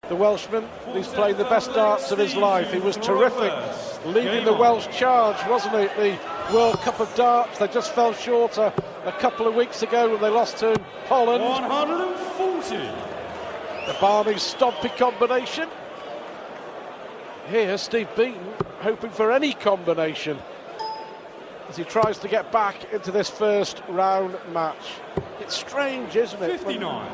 the Welshman. He's played the best darts of his life. He was terrific, leading the Welsh charge, wasn't he, at the World Cup of Darts. They just fell short a couple of weeks ago when they lost to Holland. 140. The Barney's stompy combination. Here, Steve Beaton hoping for any combination as he tries to get back into this first round match. It's strange, isn't it? 59.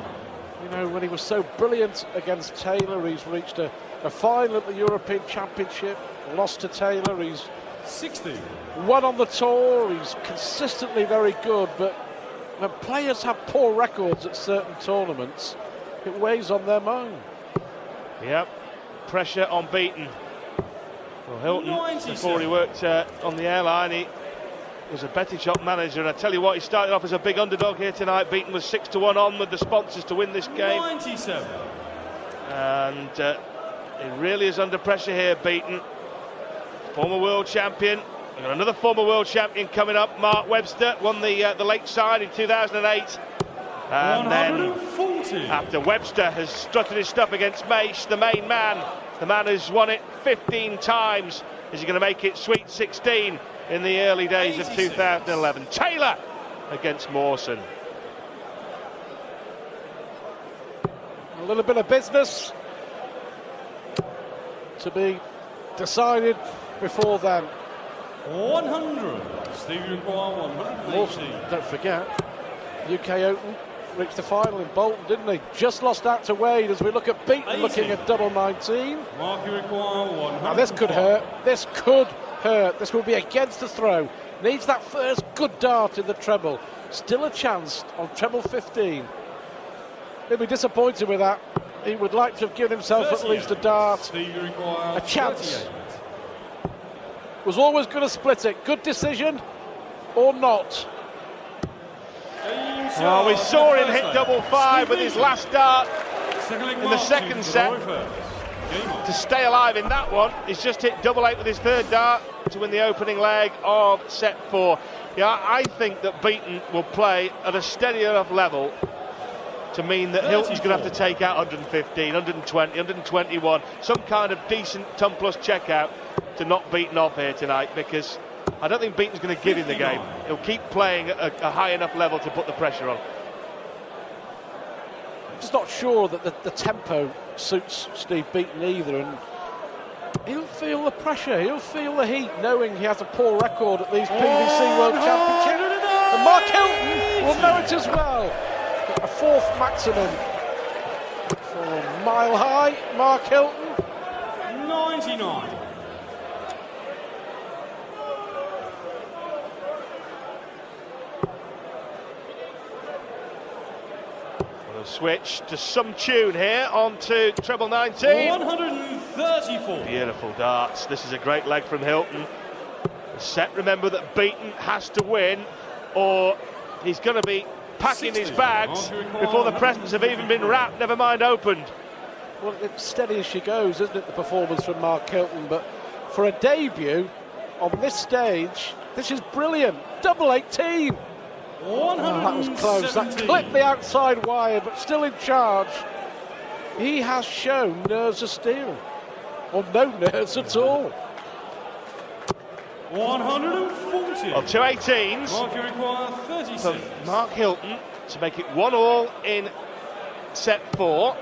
When he was so brilliant against Taylor, he's reached a final at the European Championship, lost to Taylor, he's 60. won on the tour, he's consistently very good, but when players have poor records at certain tournaments, it weighs on their mind. Yep, pressure on Beaton. Well, Hilton, 97. before he worked on the airline, he was a betting shop manager, and I tell you what, he started off as a big underdog here tonight. Beaton was 6-1 on with the sponsors to win this game. 97. And he really is under pressure here, Beaton. Former world champion. We've got another former world champion coming up, Mark Webster, won the Lakeside in 2008. And 140. then, after Webster has strutted his stuff against Maish, the main man, the man who's won it 15 times, is he going to make it Sweet 16 in the early days 86. of 2011? Taylor against Mawson. A little bit of business to be decided before then. 100. Steve require 180. Mawson, don't forget, UK Open reached the final in Bolton, didn't he? Just lost out to Wade as we look at Beaton 80. looking at double 19. Mark, you require 100. Now this could hurt. This could hurt. This will be against the throw. Needs that first good dart in the treble. Still a chance on treble 15. He'll be disappointed with that. He would like to have given himself 38. at least a dart. A chance. 38. Was always going to split it. Good decision or not? Well, we saw him hit double 5 with his last dart in the second set. To stay alive in that one, he's just hit double 8 with his third dart to win the opening leg of set 4. Yeah, I think that Beaton will play at a steady enough level to mean that Hilton's going to have to take out 115, 120, 121, some kind of decent ton plus checkout to knock Beaton off here tonight, because I don't think Beaton's going to give him the game. He'll keep playing at a high enough level to put the pressure on. I'm just not sure that the tempo suits Steve Beaton either, and he'll feel the pressure, he'll feel the heat, knowing he has a poor record at these PDC World Championships. And Mark Hilton will know it as well. A fourth maximum for Mile High, Mark Hilton. 99. Switch to some tune here onto treble 19. 134. Beautiful darts. This is a great leg from Hilton. The set, remember, that Beaton has to win, or he's going to be packing 60. his bags before the presents have even been wrapped, never mind opened. Well, it's steady as she goes, isn't it, the performance from Mark Hilton? But for a debut on this stage, this is brilliant. Double 18. Oh, that was close. That clipped the outside wire, but still in charge. He has shown nerves of steel, or no nerves at all. 140. Well, 2 18s. Mark, you require 36. For Mark Hilton to make it 1-all in set 4.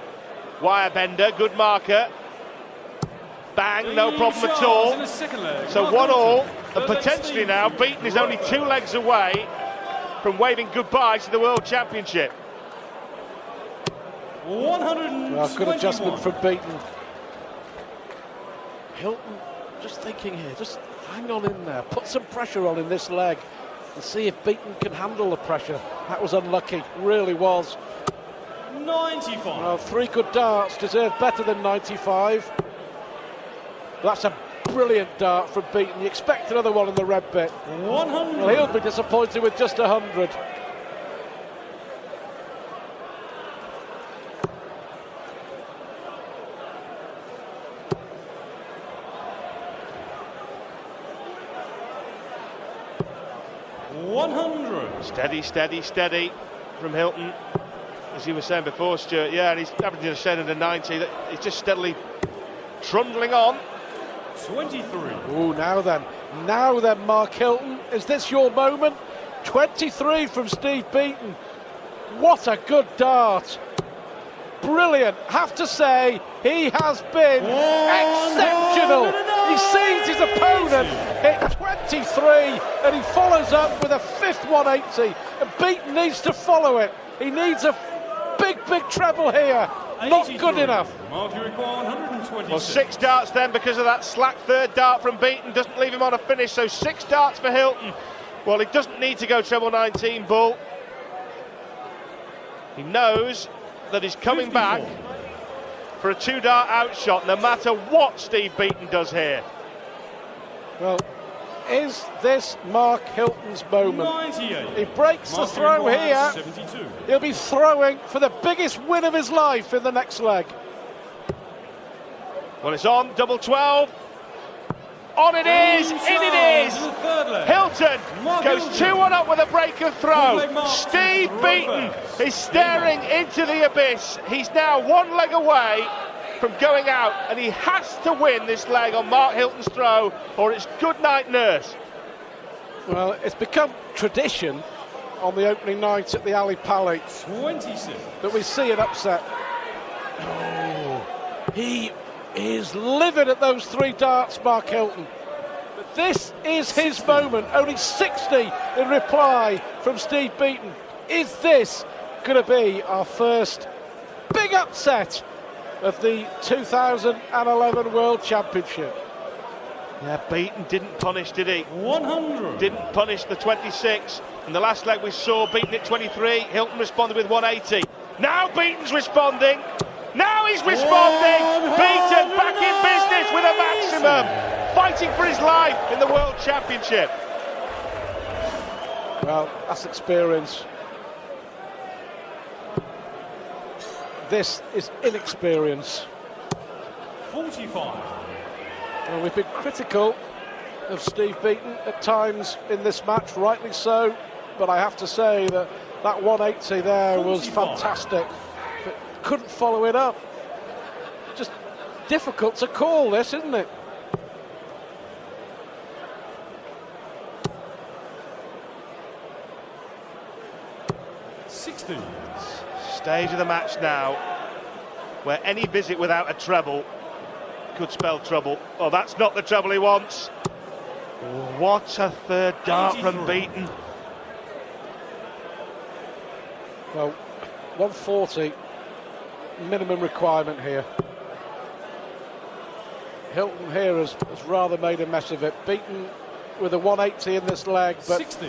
Wire bender, good marker. Bang, no problem at all. So 1-all, and potentially now Beaton is only 2 legs away from waving goodbye to the World Championship. 121. Well, good adjustment from Beaton. Hilton, just thinking here, just hang on in there, put some pressure on in this leg and see if Beaton can handle the pressure. That was unlucky, really was. 95. Well, 3 good darts, deserved better than 95. That's a brilliant dart from Beaton. You expect another one in the red bit. 100. Well, he'll be disappointed with just 100. Steady, steady, steady from Hilton. as you were saying before, Stuart, yeah, and he's averaging a shade under 90. He's just steadily trundling on. 23. Oh, now then, Mark Hilton, is this your moment? 23 from Steve Beaton. What a good dart. Brilliant. Have to say, he has been exceptional. He sees his opponent hit 23 and he follows up with a fifth 180. And Beaton needs to follow it. He needs a big treble here. Not good enough. Well, 6 darts then because of that slack third dart from Beaton. Doesn't leave him on a finish, so 6 darts for Hilton. Well, he doesn't need to go treble 19, Bull. He knows that he's coming 54. back for a 2-dart outshot, no matter what Steve Beaton does here. Well, is this Mark Hilton's moment? 98. He breaks the throw here. 72. He'll be throwing for the biggest win of his life in the next leg. Well, it's on, double 12. On it is, in it is. Hilton goes 2-1 up with a break of throw. Steve Beaton is staring into the abyss. He's now 1 leg away from going out, and he has to win this leg on Mark Hilton's throw, or it's good night, nurse. Well, it's become tradition on the opening night at the Ali Pally 26. that we see an upset. Oh, he is livid at those 3 darts, Mark Hilton. But this is his moment. Only 60 in reply from Steve Beaton. Is this going to be our first big upset of the 2011 World Championship? Yeah, Beaton didn't punish, did he? 100. Didn't punish the 26. In the last leg we saw Beaton at 23. Hilton responded with 180. Now Beaton's responding. Now he's responding. Beaton back in business with a maximum, fighting for his life in the World Championship. Well, that's experience. This is inexperience. 45. Well, we've been critical of Steve Beaton at times in this match, rightly so, but I have to say that 180 there was fantastic. But couldn't follow it up. Just difficult to call this, isn't it? Stage of the match now, where any visit without a treble could spell trouble. Oh, that's not the treble he wants. What a third dart from Beaton. Well, 140 minimum requirement here. Hilton here has rather made a mess of it. Beaton with a 180 in this leg, but 60.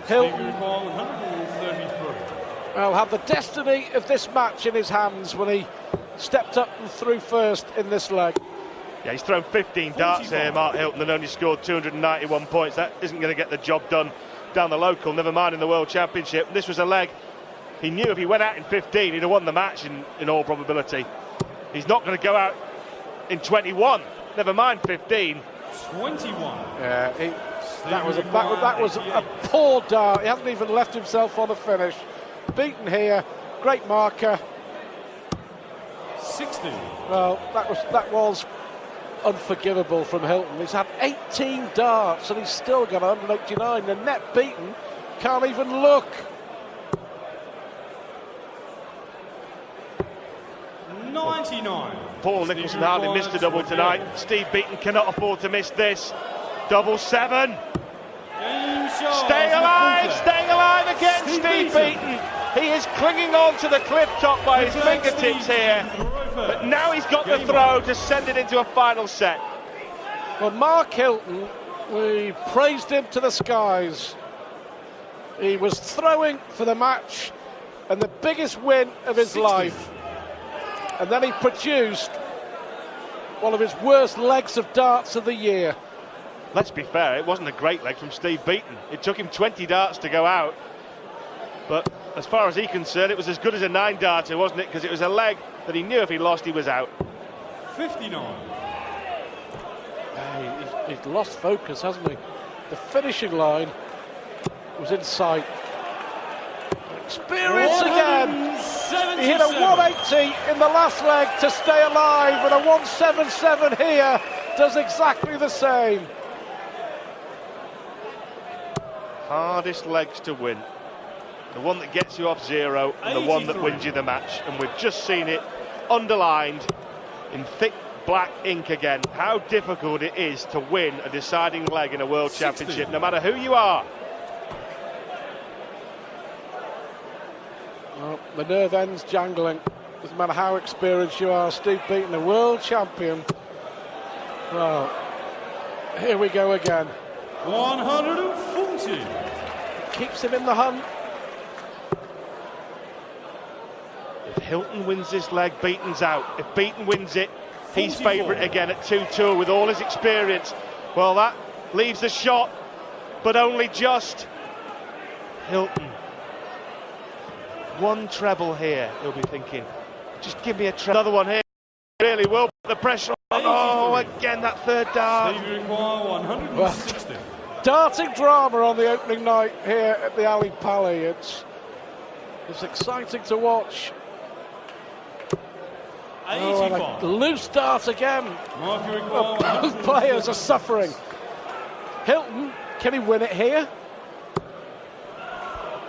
Hilton 133. well, had the destiny of this match in his hands when he stepped up and threw first in this leg. Yeah, he's thrown 15 darts here, Mark Hilton, and only scored 291 points. That isn't going to get the job done down the local, never mind in the World Championship. And this was a leg he knew if he went out in 15, he'd have won the match in all probability. He's not going to go out in 21, never mind 15. 21. Yeah, that was a poor dart. He hasn't even left himself on a finish. Beaton here, great marker. 60. Well, that was unforgivable from Hilton. He's had 18 darts and he's still got 189. The net Beaton can't even look. 99. Paul Nicholson hardly missed a double tonight. Steve Beaton cannot afford to miss this. Double 7. Staying alive again, Steve Beaton. He is clinging on to the cliff top by his fingertips here, but now he's got the throw to send it into a final set. Well, Mark Hilton, we praised him to the skies. He was throwing for the match and the biggest win of his life, and then he produced one of his worst legs of darts of the year. Let's be fair, it wasn't a great leg from Steve Beaton. It took him 20 darts to go out, but as far as he's concerned, it was as good as a 9-darter, wasn't it? Because it was a leg that he knew if he lost, he was out. 59. He's lost focus, hasn't he? The finishing line was in sight. Experience again. He hit a 180 in the last leg to stay alive, and a 177 here does exactly the same. Hardest legs to win. The one that gets you off zero and the one that wins you the match. And we've just seen it underlined in thick black ink again. How difficult it is to win a deciding leg in a World Championship, no matter who you are. Well, the nerve ends jangling. Doesn't matter how experienced you are. Steve Beaton, the world champion. Well, here we go again. 140. Keeps him in the hunt. If Hilton wins this leg, Beaton's out. If Beaton wins it, he's favourite again at 2-2 with all his experience. Well, that leaves a shot, but only just. Hilton. One treble here, he'll be thinking. Just give me a treble. Another one here. Really will put the pressure on. Oh, again, that third dart. Stevie require 160. Darting drama on the opening night here at the Ali Pali. It's exciting to watch. Oh, and a loose dart again. Both players are suffering. Hilton, can he win it here?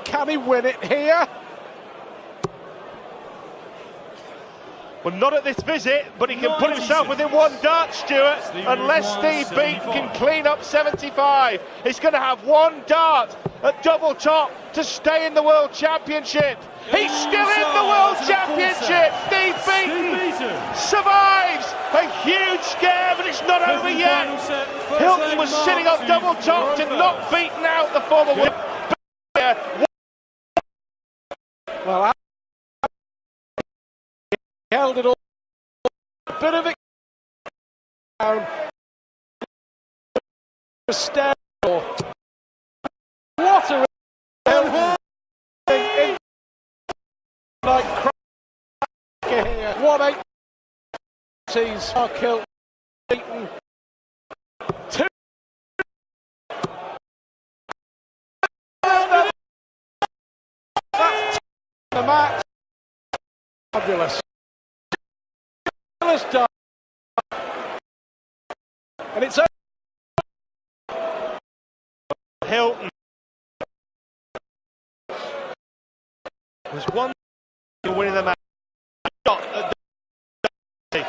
Can he win it here? Well, not at this visit, but he can put himself within one dart, Stuart, unless Steve Beaton can clean up 75. He's going to have one dart at double top to stay in the World Championship. He's still in the World Championship. Steve Beaton survives a huge scare, but it's not over yet. Hilton was sitting on double top to knock Beaton out, the former world. Well, he held it all. A bit of it down. What a like cracker here. 180s. Hilton Beaton. 2. That's the match. Fabulous. Done. And it's over. Hilton was one winning the match. In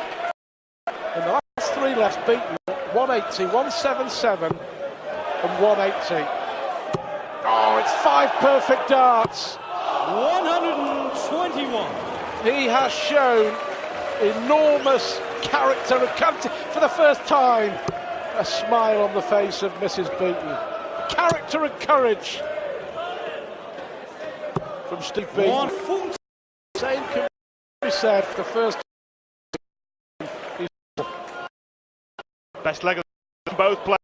the last 3 left, Beaton 180, 177 and 180. Oh, it's 5 perfect darts. 121. He has shown enormous character and for the first time, a smile on the face of Mrs. Beaton. Character and courage from Steve Beaton. Same can be said for the first time. Best leg of both players.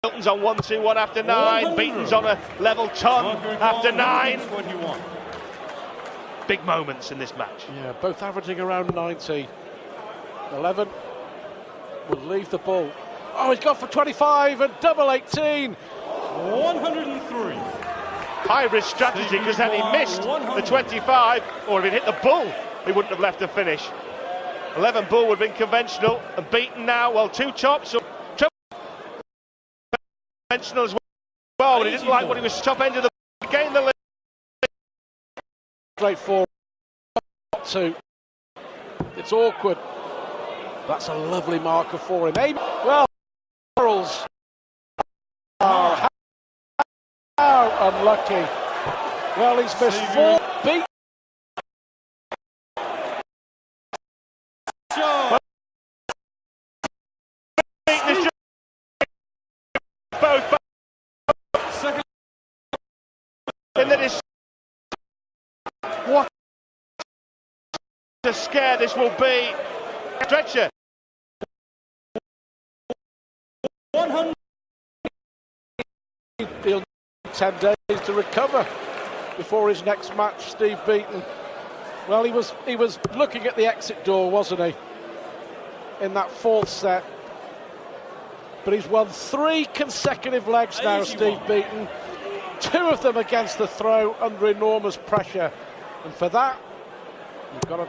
Hilton's on 1-2-1 after 9. Beaton's on a level ton after 9. Big moments in this match. Yeah, both averaging around 90. 11 will leave the ball. Oh, he's gone for 25 and double 18. 103. High risk strategy, because had he missed the 25, or if he'd hit the bull, he wouldn't have left the finish. 11 bull would have been conventional, and Beaton now, well, 2 chops, so conventional as well, but he didn't like what he was top end of the game. The straight forward. It's awkward. That's a lovely marker for him. Well, Charles. Oh, how unlucky. Well, he's missed 4 beats. Both. And then it's what a scare this will be. Stretcher. 100. He'll need 10 days to recover before his next match, Steve Beaton. Well, he was looking at the exit door, wasn't he, in that 4th set? But he's won 3 consecutive legs now, Steve Beaton. Two of them against the throw under enormous pressure, and for that you've got to